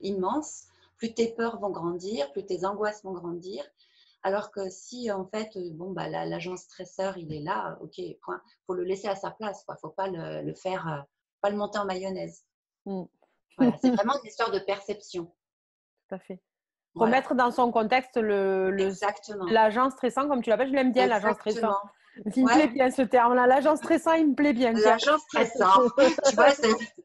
immense, plus tes peurs vont grandir, plus tes angoisses vont grandir. Alors que si en fait, bon, bah, l'agent stresseur, il est là, ok, point. Faut le laisser à sa place, quoi. Faut pas le faire, pas le monter en mayonnaise. Mmh. Voilà, c'est vraiment une histoire de perception. Tout à fait. Voilà, Remettre dans son contexte exactement, l'agent stressant, comme tu l'appelles. Je l'aime bien, l'agent stressant. exactement. Il me Ouais, plaît bien ce terme-là. L'agent stressant, il me plaît bien, tiens. l'agent stressant. Tu vois,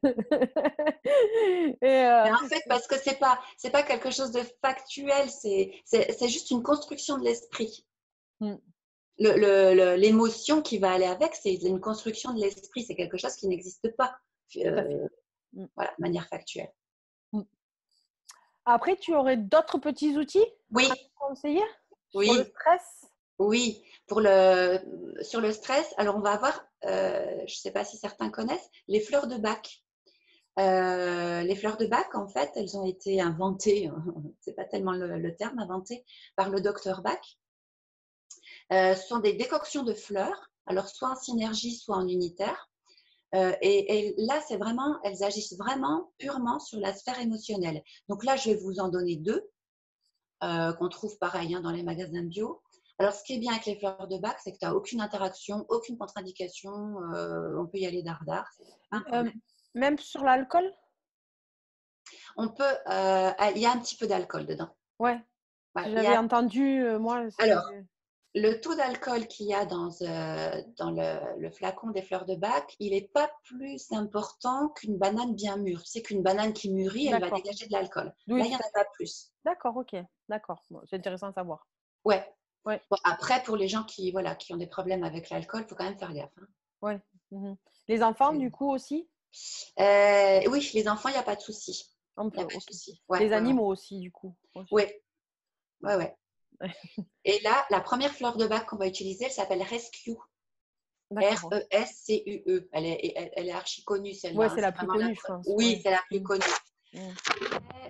Et mais en fait, parce que c'est pas quelque chose de factuel, c'est juste une construction de l'esprit. mmh, L'émotion qui va aller avec, c'est une construction de l'esprit, c'est quelque chose qui n'existe pas tout à fait. euh, Mmh, voilà, de manière factuelle. mmh. Après, tu aurais d'autres petits outils à Oui, nous conseiller sur le oui, stress? oui. Sur le stress, alors on va avoir, je ne sais pas si certains connaissent, les fleurs de Bach. Les fleurs de Bach, en fait, elles ont été inventées, c'est pas tellement le terme, inventées par le docteur Bach. Ce sont des décoctions de fleurs, alors soit en synergie, soit en unitaire. Et là, c'est vraiment, elles agissent vraiment purement sur la sphère émotionnelle. Donc là, je vais vous en donner deux qu'on trouve pareil hein, dans les magasins bio. Alors, ce qui est bien avec les fleurs de Bach, c'est que tu n'as aucune interaction, aucune contre-indication. On peut y aller dardard, c'est pas un Euh, problème. Même sur l'alcool? On peut, il y a un petit peu d'alcool dedans. Ouais, Ouais, j'avais entendu, moi, alors, c'est… le taux d'alcool qu'il y a dans le flacon des fleurs de Bach, il n'est pas plus important qu'une banane bien mûre. Tu sais qu'une banane qui mûrit, elle va D'accord. dégager de l'alcool. Oui, Là, il tout n'y en à a fait. pas plus. D'accord, OK. D'accord. Bon, c'est intéressant à savoir. Ouais. Ouais, Bon, après, pour les gens voilà, qui ont des problèmes avec l'alcool, il faut quand même faire gaffe. Hein. ouais. Mmh. Les enfants, du coup, aussi? Oui, les enfants, il n'y a pas de souci. On Il n'y peut, a pas de OK. souci. Ouais, Les ouais, ouais. animaux aussi, du coup? Aussi. Ouais, ouais, ouais. Et là, la première fleur de Bach qu'on va utiliser, elle s'appelle Rescue. D'accord. Rescue. Elle est archi connue, Ouais, celle-là. Hein. c'est la C'est plus vraiment connue, je pense. Oui, Ouais. c'est la plus Mmh. connue.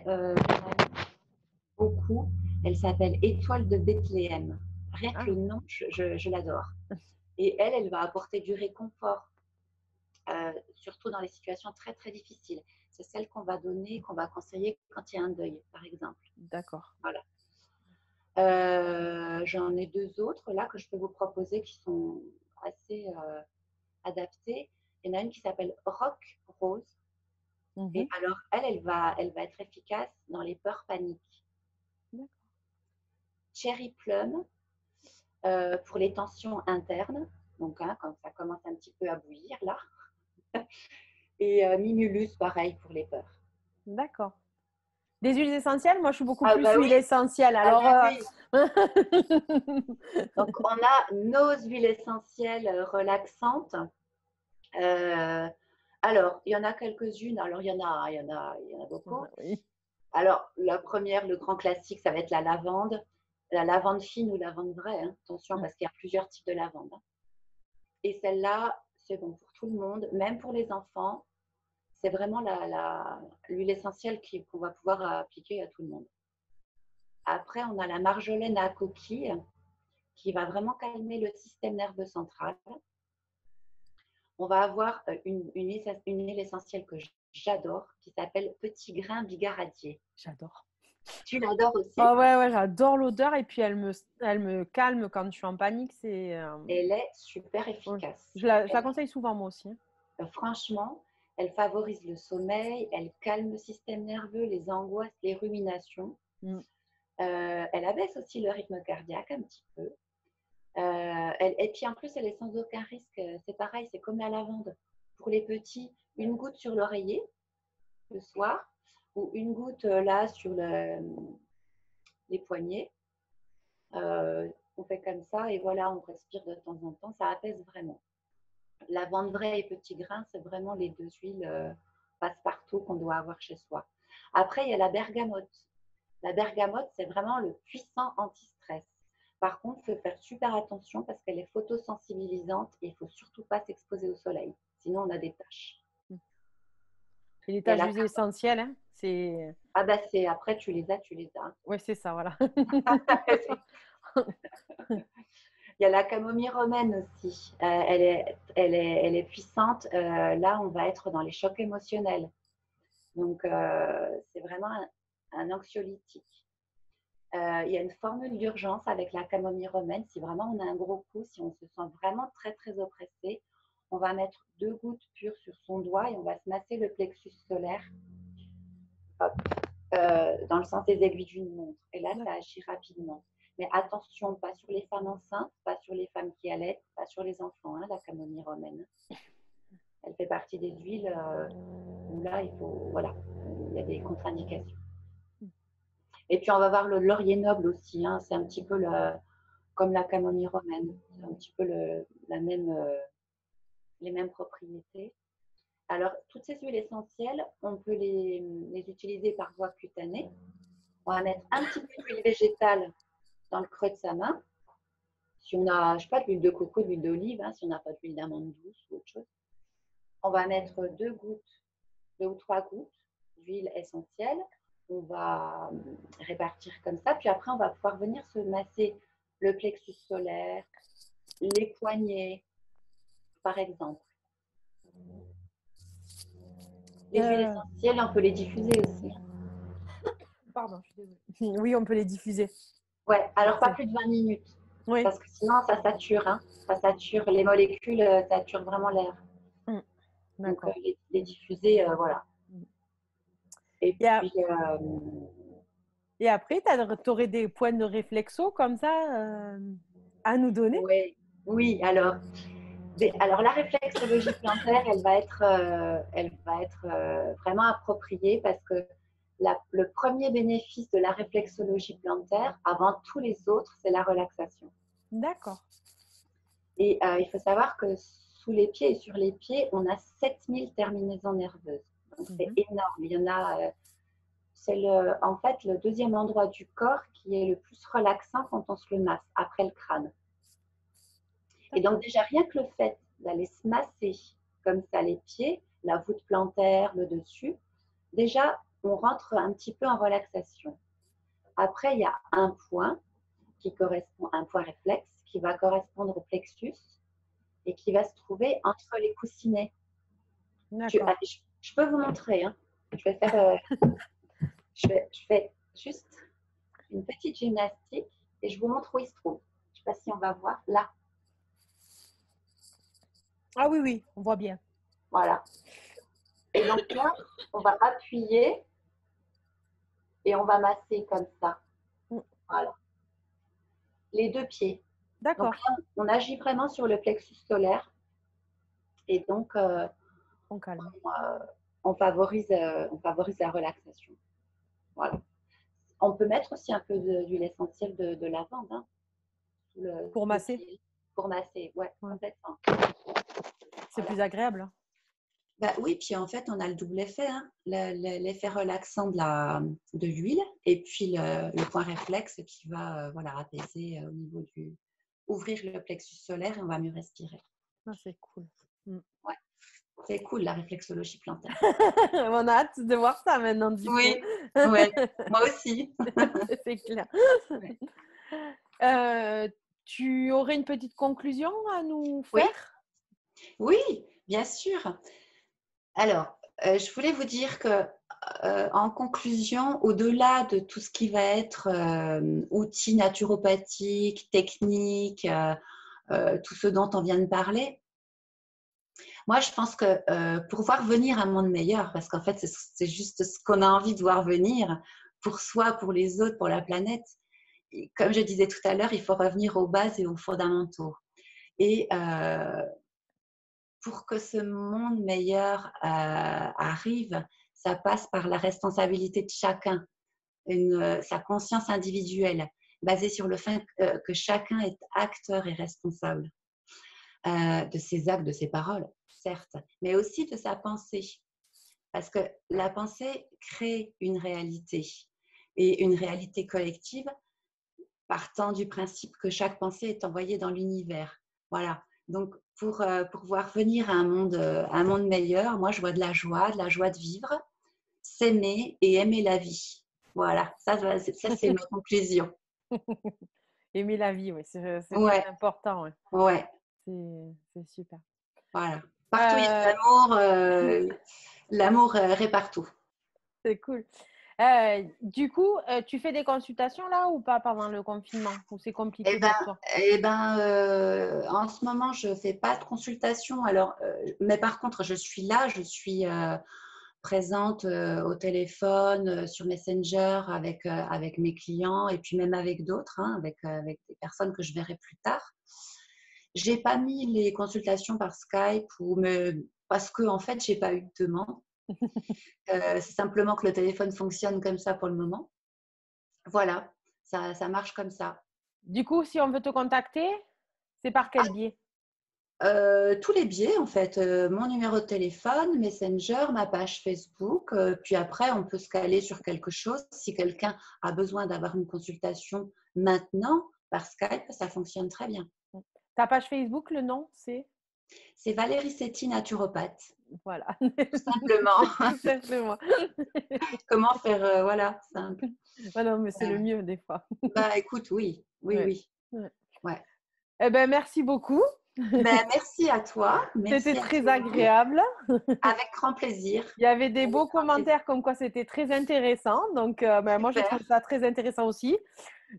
Mmh. Beaucoup. Elle s'appelle Étoile de Bethléem. Rien que le Ah, nom, je l'adore. Et elle va apporter du réconfort, surtout dans les situations très, très difficiles. C'est celle qu'on va donner, qu'on va conseiller quand il y a un deuil, par exemple. d'accord. Voilà. J'en ai deux autres là que je peux vous proposer qui sont assez adaptées. Il y en a une qui s'appelle Rock Rose. Et Mmh. alors, elle va être efficace dans les peurs paniques. D'accord. Cherry Plum, pour les tensions internes, donc hein, quand ça commence un petit peu à bouillir là. Et Mimulus, pareil pour les peurs. D'accord. Des huiles essentielles? Moi, je suis beaucoup Ah plus bah huile oui, essentielle. ah Alors, oui, oui. Donc on a nos huiles essentielles relaxantes. Euh, alors, il y en a quelques-unes. Alors, il y en a beaucoup. oui. Alors, la première, le grand classique, ça va être la lavande fine ou lavande vraie. Hein. Attention, Mmh. parce qu'il y a plusieurs types de lavande. Hein. Et celle-là, c'est bon pour tout le monde, même pour les enfants. C'est vraiment l'huile essentielle qu'on va pouvoir appliquer à tout le monde. Après, on a la marjolaine à coquille qui va vraiment calmer le système nerveux central. On va avoir une huile essentielle que j'adore qui s'appelle Petit Grain Bigaradier. J'adore. Tu l'adores aussi? Oh ouais, ouais, j'adore l'odeur et puis elle me calme quand je suis en panique. Elle est super Ouais. efficace. Je la conseille souvent moi aussi. Franchement, elle favorise le sommeil, elle calme le système nerveux, les angoisses, les ruminations. Mm. Elle abaisse aussi le rythme cardiaque un petit peu. Et puis en plus, elle est sans aucun risque. C'est pareil, c'est comme la lavande. Pour les petits, une goutte sur l'oreiller le soir ou une goutte là sur les poignets. On fait comme ça et voilà, on respire de temps en temps. Ça apaise vraiment. Lavande vraie et petit grain, c'est vraiment les deux huiles passe-partout qu'on doit avoir chez soi. Après, il y a la bergamote. La bergamote, c'est vraiment le puissant anti-stress. Par contre, il faut faire super attention parce qu'elle est photosensibilisante et il ne faut surtout pas s'exposer au soleil. Sinon, on a des taches. Et les Et tâches d'huile essentielles, hein, c'est… Ah bah c'est après, tu les as, tu les as. Ouais, c'est ça, voilà. Il y a la camomille romaine aussi. Elle est puissante. Là, on va être dans les chocs émotionnels. Donc, c'est vraiment un anxiolytique. Il y a une formule d'urgence avec la camomille romaine. Si vraiment on a un gros coup, si on se sent vraiment très, très oppressé, on va mettre 2 gouttes pures sur son doigt et on va se masser le plexus solaire hop, dans le sens des aiguilles d'une montre. Et là, ça agit rapidement. Mais attention, pas sur les femmes enceintes, pas sur les femmes qui allaitent, pas sur les enfants, hein, la camomille romaine. Elle fait partie des huiles où là, voilà, il y a des contre-indications. Et puis, on va voir le laurier noble aussi. Hein, c'est un petit peu comme la camomille romaine. C'est un petit peu les mêmes propriétés. Alors, toutes ces huiles essentielles, on peut les utiliser par voie cutanée. On va mettre un petit peu d'huile végétale dans le creux de sa main. Si on a, je ne sais pas, de l'huile de coco, de l'huile d'olive, hein, si on n'a pas d'huile d'amande douce ou autre chose, on va mettre 2 ou 3 gouttes d'huile essentielle. On va répartir comme ça. Puis après, on va pouvoir venir se masser le plexus solaire, les poignets, par exemple. Les huiles essentielles, on peut les diffuser aussi. Pardon, je suis désolée. Oui, on peut les diffuser. Ouais, alors pas plus de 20 minutes. Oui. Parce que sinon, ça sature. Hein. Ça sature, les molécules saturent vraiment l'air. Donc, les diffuser, voilà. Et puis… Et après, tu aurais des points de réflexo comme ça à nous donner? Oui, alors la réflexologie plantaire, elle va être vraiment appropriée parce que le premier bénéfice de la réflexologie plantaire, avant tous les autres, c'est la relaxation. D'accord. Et il faut savoir que sous les pieds et sur les pieds, on a 7000 terminaisons nerveuses. Donc, c'est énorme. Il y en a… c'est en fait le deuxième endroit du corps qui est le plus relaxant quand on se le masse, après le crâne. Et donc déjà, rien que le fait d'aller se masser comme ça les pieds, la voûte plantaire, le dessus, déjà, on rentre un petit peu en relaxation. Après, il y a un point qui correspond à un point réflexe qui va correspondre au plexus et qui va se trouver entre les coussinets. Je peux vous montrer. Hein. Je vais faire… je fais juste une petite gymnastique et je vous montre où il se trouve. Je ne sais pas si on va voir là. Ah oui, oui, on voit bien. Voilà. Et donc là, on va appuyer et on va masser comme ça. Voilà. Les 2 pieds. D'accord. Donc là, on agit vraiment sur le plexus solaire et donc on calme. On favorise la relaxation. Voilà. On peut mettre aussi un peu d'huile essentielle de lavande. Hein, pour masser. Pour masser, ouais. Complètement. C'est plus agréable. Bah oui, puis en fait, on a le double effet, hein, l'effet relaxant de l'huile et puis le point réflexe qui va apaiser au niveau ouvrir le plexus solaire et on va mieux respirer. Ah, c'est cool. Ouais. C'est cool, la réflexologie plantaire. On a hâte de voir ça maintenant, du Oui, coup. ouais, moi aussi. C'est clair. Ouais. Tu aurais une petite conclusion à nous Oui, faire? oui, bien sûr. Alors, je voulais vous dire que, en conclusion, au-delà de tout ce qui va être outils naturopathiques, techniques, tout ce dont on vient de parler, moi, je pense que pour voir venir un monde meilleur, parce qu'en fait, c'est juste ce qu'on a envie de voir venir pour soi, pour les autres, pour la planète. Et comme je disais tout à l'heure, il faut revenir aux bases et aux fondamentaux. Et pour que ce monde meilleur arrive, ça passe par la responsabilité de chacun, sa conscience individuelle, basée sur le fait que chacun est acteur et responsable de ses actes, de ses paroles, certes, mais aussi de sa pensée. Parce que la pensée crée une réalité, et une réalité collective partant du principe que chaque pensée est envoyée dans l'univers. Voilà. Donc, pour voir venir un monde meilleur, moi, je vois de la joie de vivre, s'aimer et aimer la vie. Voilà, ça c'est ma conclusion. Aimer la vie, oui, c'est très Ouais, important. Ouais. ouais, C'est super. voilà. Partout, il y a de Euh, l'amour, l'amour est partout. c'est cool. Du coup, tu fais des consultations là ou pas pendant le confinement? Ou c'est Eh compliqué ben, pour toi? en ce moment, je ne fais pas de consultation. Alors, mais par contre, je suis là, je suis présente au téléphone, sur Messenger avec mes clients et puis même avec d'autres, hein, avec des personnes que je verrai plus tard. J'ai pas mis les consultations par Skype parce que en fait, j'ai pas eu de demande. C'est simplement que le téléphone fonctionne comme ça pour le moment. Voilà, ça marche comme ça. Du coup, si on veut te contacter, c'est par quel biais? Tous les biais, en fait, mon numéro de téléphone, Messenger, ma page Facebook, puis après, on peut se caler sur quelque chose. Si quelqu'un a besoin d'avoir une consultation maintenant, par Skype, ça fonctionne très bien. Ta page Facebook, le nom, c'est? C'est Valérie Setti, naturopathe, Voilà, tout simplement. tout simplement. Comment faire, voilà, simple. Ah non, mais c'est Ouais, le ouais. mieux des fois. Bah, écoute, oui, oui, Ouais. oui. Ouais. Ouais. Eh ben, merci beaucoup. Ben, merci à toi, C'était merci à très toi. agréable. Avec grand plaisir. Il y avait des Avec beaux grand plaisir. commentaires comme quoi c'était très intéressant. Donc, ben, moi, j'ai Super. trouvé ça très intéressant aussi.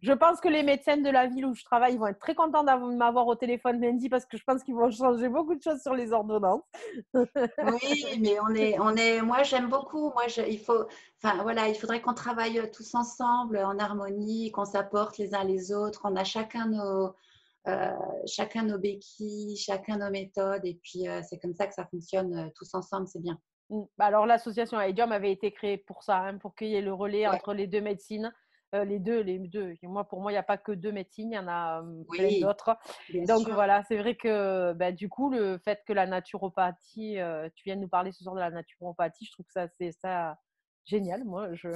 Je pense que les médecins de la ville où je travaille vont être très contents de m'avoir au téléphone lundi parce que je pense qu'ils vont changer beaucoup de choses sur les ordonnances. Oui, mais moi j'aime beaucoup. Enfin voilà, il faudrait qu'on travaille tous ensemble en harmonie, qu'on s'apporte les uns les autres. On a euh, chacun nos béquilles, chacun nos méthodes, et puis c'est comme ça que ça fonctionne tous ensemble, c'est bien. Alors, l'association AIDIOM avait été créée pour ça, hein, pour qu'il y ait le relais Ouais, entre les deux médecines. Les deux. Et moi, pour moi, il n'y a pas que deux médecines, il y en a plein oui, d'autres. bien Donc, sûr. voilà, c'est vrai que bah, du coup, le fait que la naturopathie, tu viennes nous parler ce soir de la naturopathie, je trouve que ça, c'est ça génial. Moi, je...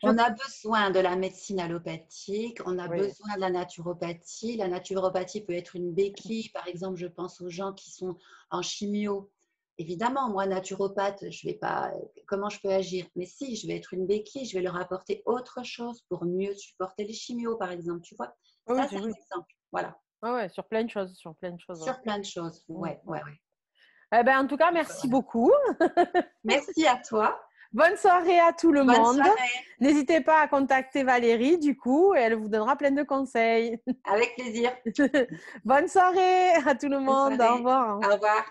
On a besoin de la médecine allopathique, on a Oui, besoin de la naturopathie. La naturopathie peut être une béquille. Par exemple, je pense aux gens qui sont en chimio. Évidemment, moi, naturopathe, je vais pas. Comment je peux agir? Mais si, je vais être une béquille, je vais leur apporter autre chose pour mieux supporter les chimios, par exemple. Tu vois? oui, Ça, c'est oui. un exemple. Voilà. Ouais, ouais, sur plein de choses, sur plein de choses. Ouais. Sur plein de choses. Ouais, ouais, ouais. Eh ben, en tout cas, merci Voilà. beaucoup. Merci à toi. Bonne soirée à tout le Bonne monde. soirée. N'hésitez pas à contacter Valérie, du coup, et elle vous donnera plein de conseils. Avec plaisir. Bonne soirée à tout le Bonne monde. Au soirée. revoir. Au revoir.